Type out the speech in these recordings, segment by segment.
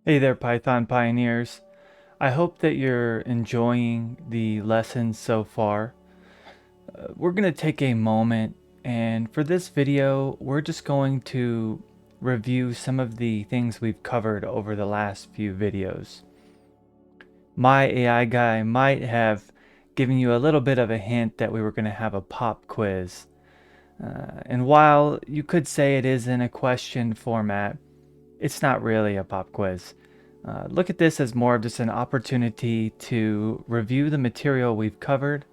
Hey there, Python pioneers. I hope that you're enjoying the lessons so far. We're going to take a moment, and for this video, we're just going to review some of the things we've covered over the last few videos. My AI guy might have given you a little bit of a hint that we were going to have a pop quiz. And while you could say it is in a question format, it's not really a pop quiz. Look at this as more of just an opportunity to review the material we've covered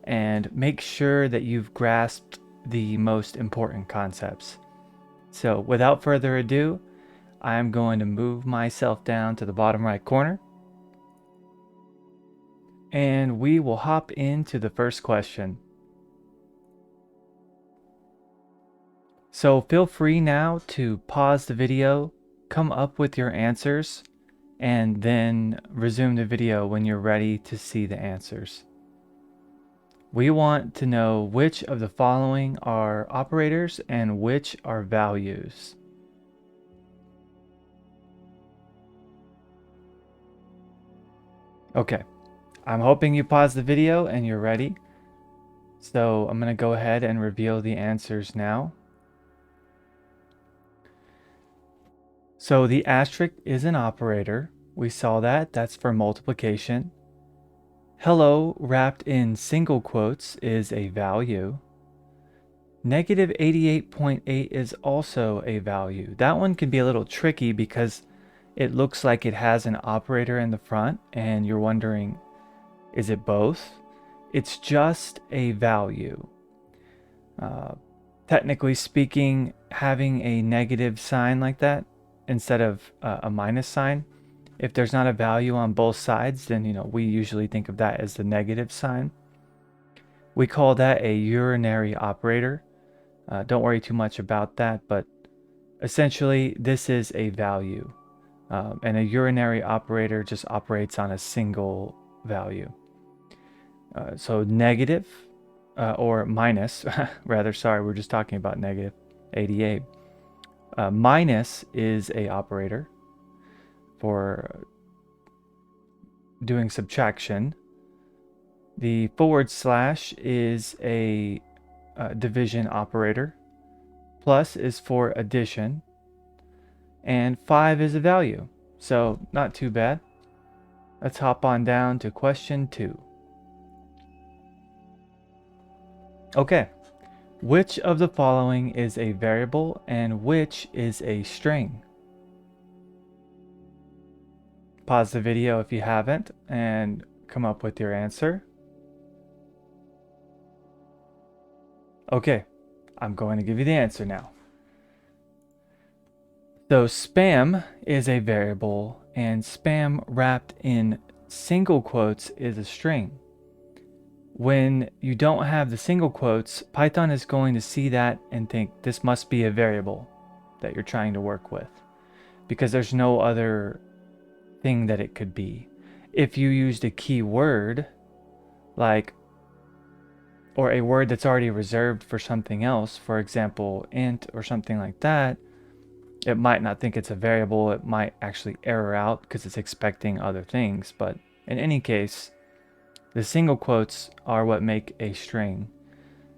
and make sure that you've grasped the most important concepts. So without further ado, I'm going to move myself down to the bottom right corner and we will hop into the first question. So feel free now to pause the video, come up with your answers, and then resume the video when you're ready to see the answers. We want to know which of the following are operators and which are values. Okay, I'm hoping you paused the video and you're ready. So I'm going to go ahead and reveal the answers now. So the asterisk is an operator. We saw that. That's for multiplication. Hello wrapped in single quotes is a value. Negative 88.8 is also a value. That one can be a little tricky because it looks like it has an operator in the front and you're wondering, is it both? It's just a value. Technically speaking, having a negative sign like that instead of a minus sign, if there's not a value on both sides, then we usually think of that as the negative sign. We call that a urinary operator. Don't worry too much about that, but essentially this is a value. And a urinary operator just operates on a single value. So negative or minus, rather, sorry, we're just talking about negative 88. Minus is a operator for doing subtraction. The forward slash is a division operator. Plus is for addition. And 5 is a value. So not too bad. Let's hop on down to question 2. Okay. Which of the following is a variable and which is a string? Pause the video if you haven't and come up with your answer. Okay, I'm going to give you the answer now. So spam is a variable and spam wrapped in single quotes is a string. When you don't have the single quotes, Python is going to see that and think this must be a variable that you're trying to work with because there's no other thing that it could be. If you used a keyword like or a word that's already reserved for something else, for example, int or something like that, it might not think it's a variable. It might actually error out because it's expecting other things. But in any case, the single quotes are what make a string.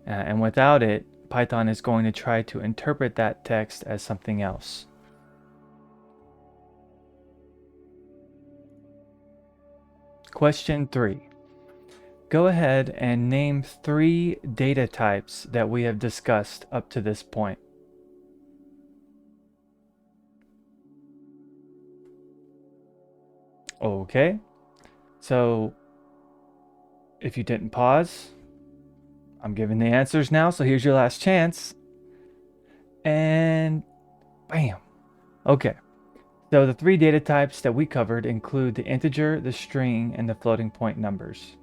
And without it, Python is going to try to interpret that text as something else. Question 3. Go ahead and name 3 data types that we have discussed up to this point. Okay, so if you didn't pause, I'm giving the answers now, so here's your last chance. And bam. Okay, so the 3 data types that we covered include the integer, the string, and the floating point numbers.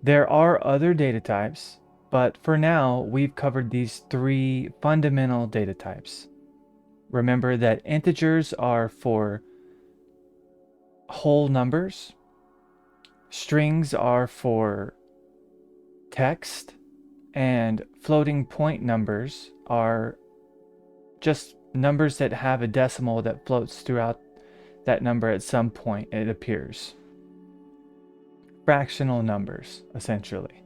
There are other data types, but for now, we've covered these 3 fundamental data types. Remember that integers are for whole numbers, strings are for text, and floating point numbers are just numbers that have a decimal that floats throughout that number at some point it appears. Fractional numbers, essentially.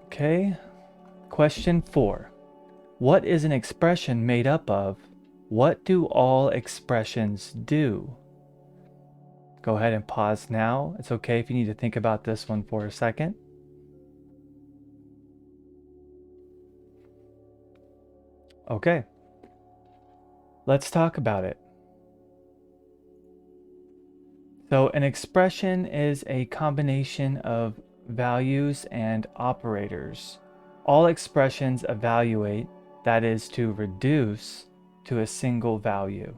Okay, question 4. What is an expression made up of? What do all expressions do? Go ahead and pause now. It's okay if you need to think about this one for a second. Okay, let's talk about it. So an expression is a combination of values and operators. All expressions evaluate, that is to reduce, to a single value.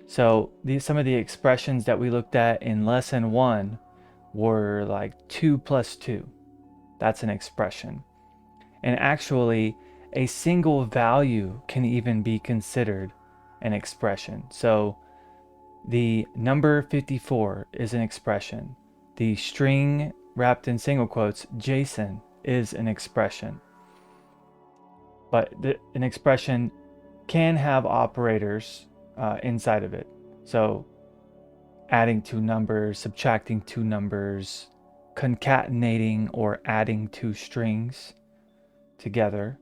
So some of the expressions that we looked at in lesson 1 were like 2 plus 2. That's an expression. And actually, a single value can even be considered an expression. So the number 54 is an expression. The string wrapped in single quotes, Jason, is an expression. But an expression can have operators inside of it. So adding two numbers, subtracting two numbers, concatenating or adding two strings together.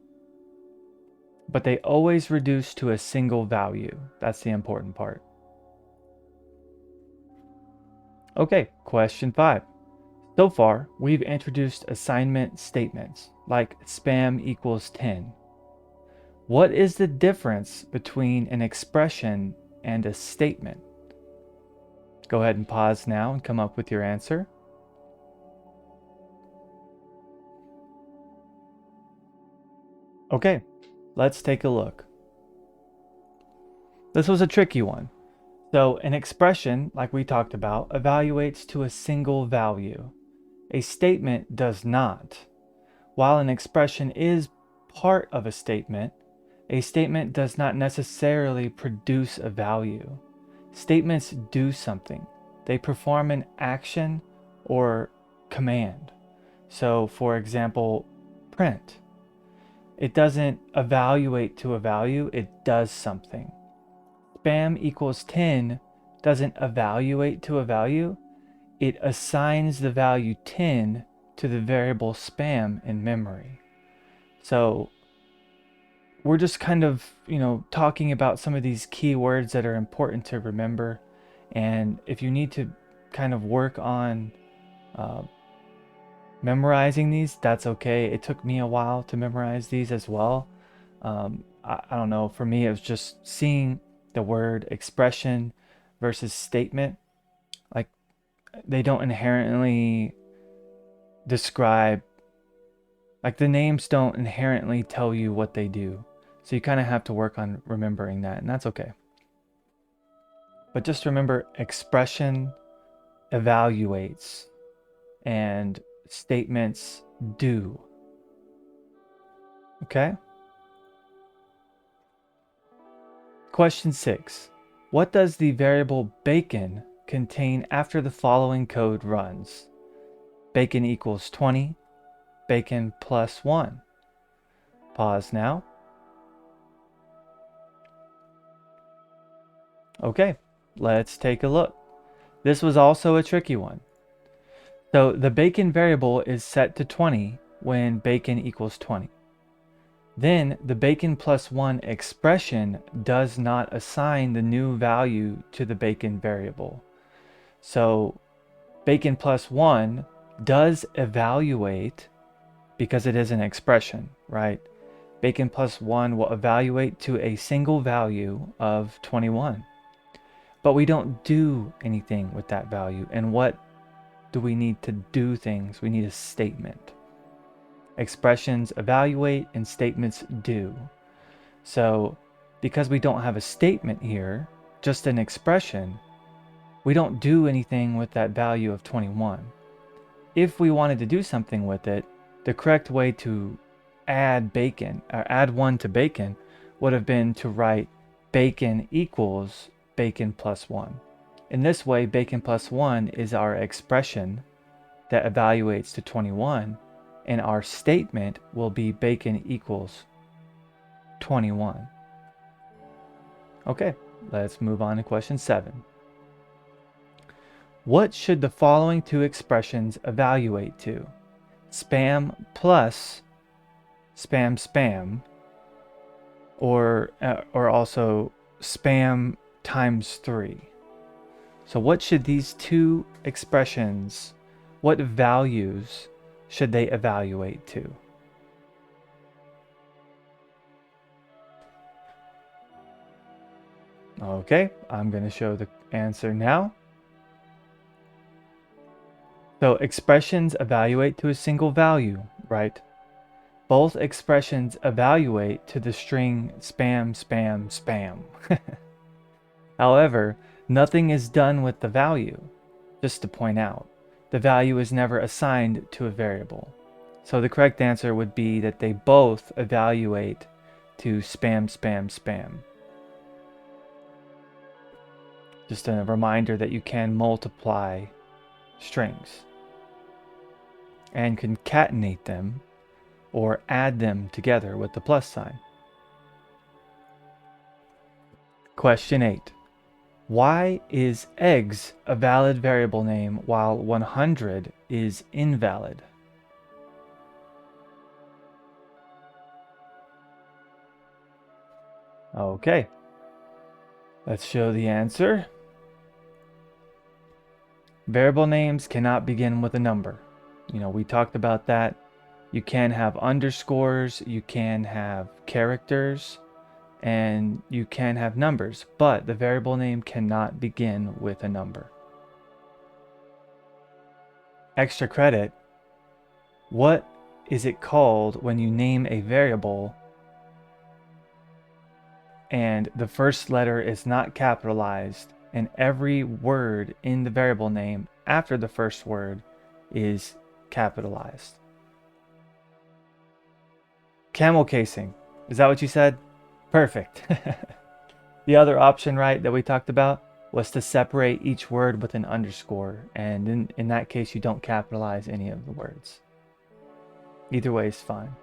But they always reduce to a single value. That's the important part. Okay, question 5. So far, we've introduced assignment statements like spam equals 10. What is the difference between an expression and a statement? Go ahead and pause now and come up with your answer. Okay, let's take a look. This was a tricky one. So an expression, like we talked about, evaluates to a single value. A statement does not. While an expression is part of a statement does not necessarily produce a value. Statements do something. They perform an action or command. So, for example, print. It doesn't evaluate to a value, it does something. Spam equals 10 doesn't evaluate to a value, it assigns the value 10 to the variable spam in memory. So we're just kind of, talking about some of these key words that are important to remember. And if you need to kind of work on memorizing these, that's okay. It took me a while to memorize these as well. I don't know, for me, it was just seeing the word expression versus statement. Like, they don't inherently describe, like the names don't inherently tell you what they do. So you kind of have to work on remembering that, and that's okay. But just remember, expression evaluates and statements do. Okay? Question 6. What does the variable bacon contain after the following code runs? Bacon equals 20, bacon plus 1. Pause now. Okay, let's take a look. This was also a tricky one. So the bacon variable is set to 20 when bacon equals 20. Then the bacon plus 1 expression does not assign the new value to the bacon variable. So bacon plus 1 does evaluate because it is an expression, right? Bacon plus 1 will evaluate to a single value of 21. But we don't do anything with that value. And what do we need to do things? We need a statement. Expressions evaluate and statements do. So because we don't have a statement here, just an expression, we don't do anything with that value of 21. If we wanted to do something with it, the correct way to add bacon, or add 1 to bacon, would have been to write bacon equals bacon plus 1. In this way, bacon plus 1 is our expression that evaluates to 21, and our statement will be bacon equals 21. Okay, let's move on to question 7. What should the following two expressions evaluate to? Spam plus spam spam, or also spam times 3. So what should these two expressions, what values should they evaluate to? Okay, I'm going to show the answer now. So expressions evaluate to a single value, right? Both expressions evaluate to the string spam, spam, spam. However, nothing is done with the value. Just to point out, the value is never assigned to a variable. So the correct answer would be that they both evaluate to spam, spam, spam. Just a reminder that you can multiply strings and concatenate them or add them together with the plus sign. Question 8. Why is eggs a valid variable name while 100 is invalid? Okay, let's show the answer. Variable names cannot begin with a number. We talked about that. You can have underscores, you can have characters, and you can have numbers, but the variable name cannot begin with a number. Extra credit. What is it called when you name a variable and the first letter is not capitalized and every word in the variable name after the first word is capitalized? Camel casing. Is that what you said? Perfect. The other option, right, that we talked about was to separate each word with an underscore, and in that case you don't capitalize any of the words. Either way is fine.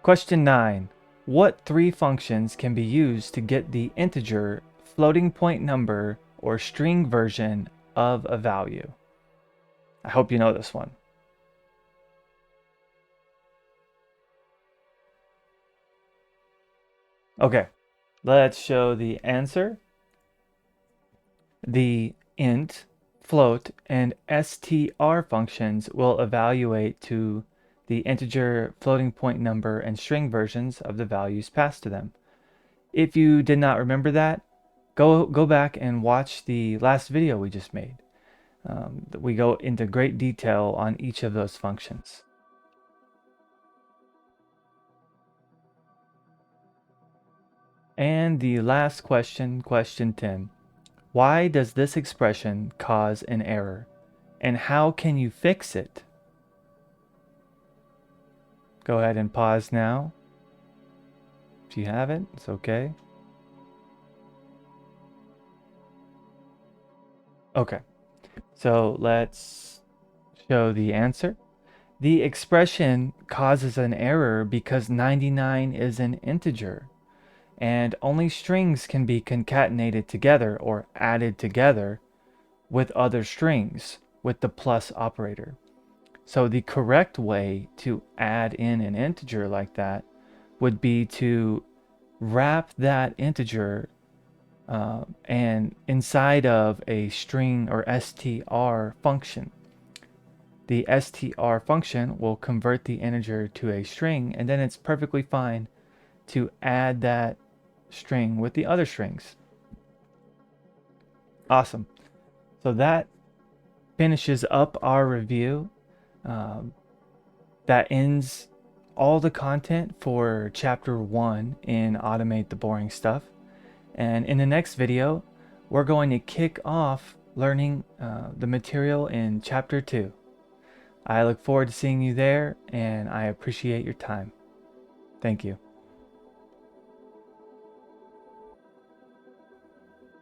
Question 9. What three functions can be used to get the integer, floating point number, or string version of a value? I hope you know this one. Okay, let's show the answer. The int, float, and str functions will evaluate to the integer, floating point number, and string versions of the values passed to them. If you did not remember that, go back and watch the last video we just made. We go into great detail on each of those functions. And the last question, question 10. Why does this expression cause an error? And how can you fix it? Go ahead and pause now. If you haven't, it's okay. Okay, so let's show the answer. The expression causes an error because 99 is an integer, and only strings can be concatenated together or added together with other strings with the plus operator. So the correct way to add in an integer like that would be to wrap that integer and inside of a string or str function. The str function will convert the integer to a string, and then it's perfectly fine to add that string with the other strings. Awesome. So that finishes up our review. That ends all the content for chapter 1 in Automate the Boring Stuff. And in the next video, we're going to kick off learning the material in chapter 2. I look forward to seeing you there, and I appreciate your time. Thank you.